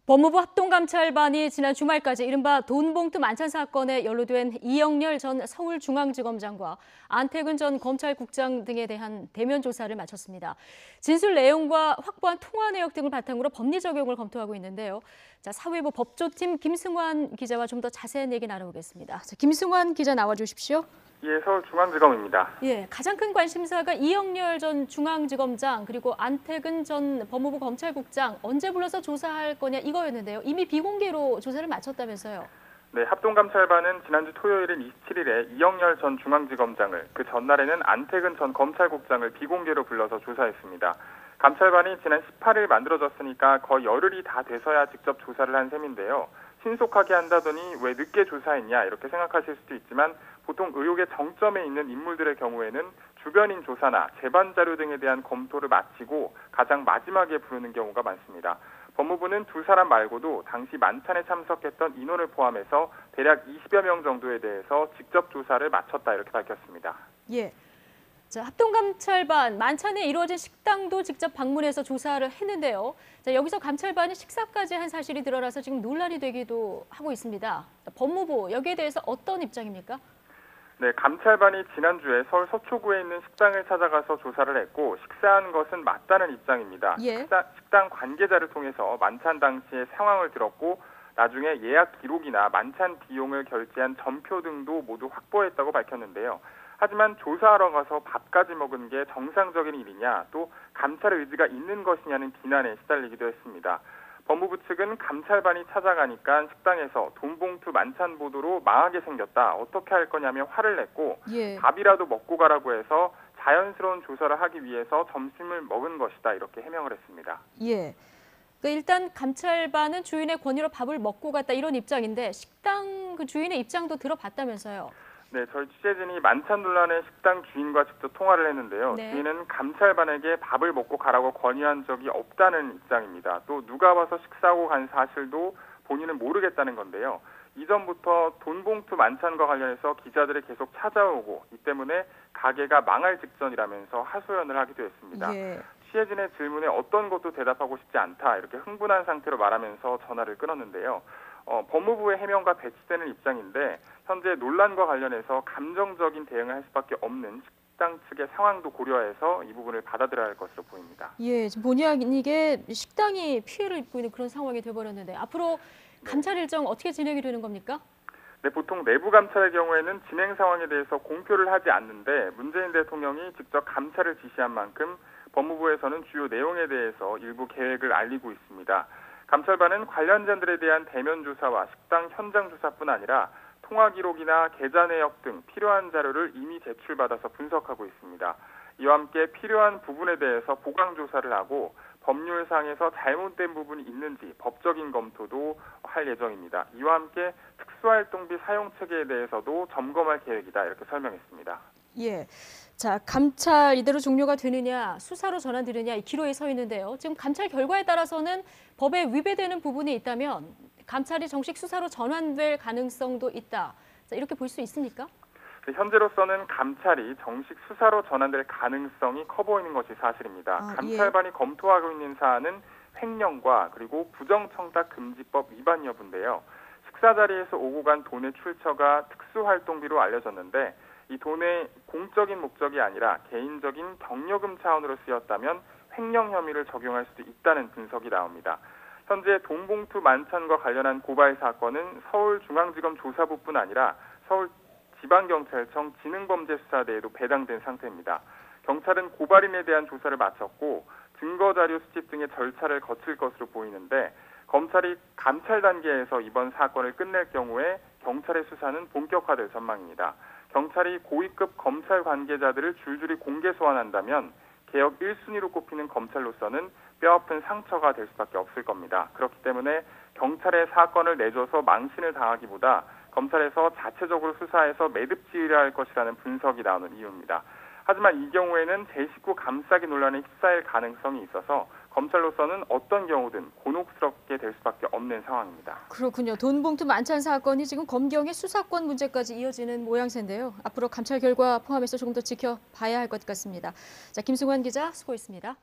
법무부 합동감찰반이 지난 주말까지 이른바 돈봉투 만찬 사건에 연루된 이영렬 전 서울중앙지검장과 안태근 전 검찰국장 등에 대한 대면 조사를 마쳤습니다. 진술 내용과 확보한 통화 내역 등을 바탕으로 법리 적용을 검토하고 있는데요. 사회부 법조팀 김승환 기자와 좀 더 자세한 얘기 나눠보겠습니다. 김승환 기자 나와주십시오. 예, 서울중앙지검입니다. 예, 가장 큰 관심사가 이영렬 전 중앙지검장 그리고 안태근 전 법무부 검찰국장 언제 불러서 조사할 거냐 이거였는데요. 이미 비공개로 조사를 마쳤다면서요. 네, 합동감찰반은 지난주 토요일인 27일에 이영렬 전 중앙지검장을, 그 전날에는 안태근 전 검찰국장을 비공개로 불러서 조사했습니다. 감찰반이 지난 18일 만들어졌으니까 거의 열흘이 다 돼서야 직접 조사를 한 셈인데요. 신속하게 한다더니 왜 늦게 조사했냐 이렇게 생각하실 수도 있지만 보통 의혹의 정점에 있는 인물들의 경우에는 주변인 조사나 재반 자료 등에 대한 검토를 마치고 가장 마지막에 부르는 경우가 많습니다. 법무부는 두 사람 말고도 당시 만찬에 참석했던 인원을 포함해서 대략 20여 명 정도에 대해서 직접 조사를 마쳤다 이렇게 밝혔습니다. 예. 합동감찰반 만찬에 이루어진 식당도 직접 방문해서 조사를 했는데요. 여기서 감찰반이 식사까지 한 사실이 드러나서 지금 논란이 되기도 하고 있습니다. 법무부 여기에 대해서 어떤 입장입니까? 네, 감찰반이 지난주에 서울 서초구에 있는 식당을 찾아가서 조사를 했고 식사한 것은 맞다는 입장입니다. 예. 식당 관계자를 통해서 만찬 당시의 상황을 들었고 나중에 예약 기록이나 만찬 비용을 결제한 전표 등도 모두 확보했다고 밝혔는데요. 하지만 조사하러 가서 밥까지 먹은 게 정상적인 일이냐, 또 감찰의 의지가 있는 것이냐는 비난에 시달리기도 했습니다. 법무부 측은 감찰반이 찾아가니까 식당에서 돈봉투 만찬 보도로 망하게 생겼다, 어떻게 할 거냐며 화를 냈고 예. 밥이라도 먹고 가라고 해서 자연스러운 조사를 하기 위해서 점심을 먹은 것이다 이렇게 해명을 했습니다. 예. 일단 감찰반은 주인의 권유로 밥을 먹고 갔다 이런 입장인데 식당 그 주인의 입장도 들어봤다면서요. 네, 저희 취재진이 만찬 논란의 식당 주인과 직접 통화를 했는데요. 네. 주인은 감찰반에게 밥을 먹고 가라고 권유한 적이 없다는 입장입니다. 또 누가 와서 식사하고 간 사실도 본인은 모르겠다는 건데요. 이전부터 돈봉투 만찬과 관련해서 기자들이 계속 찾아오고 이 때문에 가게가 망할 직전이라면서 하소연을 하기도 했습니다. 예. 취재진의 질문에 어떤 것도 대답하고 싶지 않다 이렇게 흥분한 상태로 말하면서 전화를 끊었는데요. 법무부의 해명과 배치되는 입장인데 현재 논란과 관련해서 감정적인 대응을 할 수밖에 없는 식당 측의 상황도 고려해서 이 부분을 받아들여야 할 것으로 보입니다. 예, 지금 본의 아니게 식당이 피해를 입고 있는 그런 상황이 돼버렸는데 앞으로 감찰 일정 어떻게 진행이 되는 겁니까? 네, 보통 내부 감찰의 경우에는 진행 상황에 대해서 공표를 하지 않는데 문재인 대통령이 직접 감찰을 지시한 만큼 법무부에서는 주요 내용에 대해서 일부 계획을 알리고 있습니다. 감찰반은 관련자들에 대한 대면 조사와 식당 현장 조사뿐 아니라 통화 기록이나 계좌 내역 등 필요한 자료를 이미 제출받아서 분석하고 있습니다. 이와 함께 필요한 부분에 대해서 보강 조사를 하고 법률상에서 잘못된 부분이 있는지 법적인 검토도 할 예정입니다. 이와 함께 특수활동비 사용 체계에 대해서도 점검할 계획이다 이렇게 설명했습니다. 예. 감찰 이대로 종료가 되느냐, 수사로 전환되느냐 이 기로에 서 있는데요. 지금 감찰 결과에 따라서는 법에 위배되는 부분이 있다면 감찰이 정식 수사로 전환될 가능성도 있다. 이렇게 볼 수 있습니까? 현재로서는 감찰이 정식 수사로 전환될 가능성이 커 보이는 것이 사실입니다. 감찰반이 검토하고 있는 사안은 횡령과 그리고 부정청탁금지법 위반 여부인데요. 식사 자리에서 오고 간 돈의 출처가 특수활동비로 알려졌는데 이 돈의 공적인 목적이 아니라 개인적인 경력금 차원으로 쓰였다면 횡령 혐의를 적용할 수도 있다는 분석이 나옵니다. 현재 돈봉투 만찬과 관련한 고발 사건은 서울중앙지검 조사부뿐 아니라 서울지방경찰청 지능범죄수사대에도 배당된 상태입니다. 경찰은 고발인에 대한 조사를 마쳤고 증거자료 수집 등의 절차를 거칠 것으로 보이는데 검찰이 감찰 단계에서 이번 사건을 끝낼 경우에 경찰의 수사는 본격화될 전망입니다. 경찰이 고위급 검찰 관계자들을 줄줄이 공개 소환한다면 개혁 1순위로 꼽히는 검찰로서는 뼈아픈 상처가 될 수밖에 없을 겁니다. 그렇기 때문에 경찰의 사건을 내줘서 망신을 당하기보다 검찰에서 자체적으로 수사해서 매듭지으려 할 것이라는 분석이 나오는 이유입니다. 하지만 이 경우에는 제19 감싸기 논란에 휩싸일 가능성이 있어서 검찰로서는 어떤 경우든 곤혹스럽게 될 수밖에 없는 상황입니다. 그렇군요. 돈봉투 만찬 사건이 지금 검경의 수사권 문제까지 이어지는 모양새인데요. 앞으로 감찰 결과 포함해서 조금 더 지켜봐야 할 것 같습니다. 김승환 기자 수고했습니다.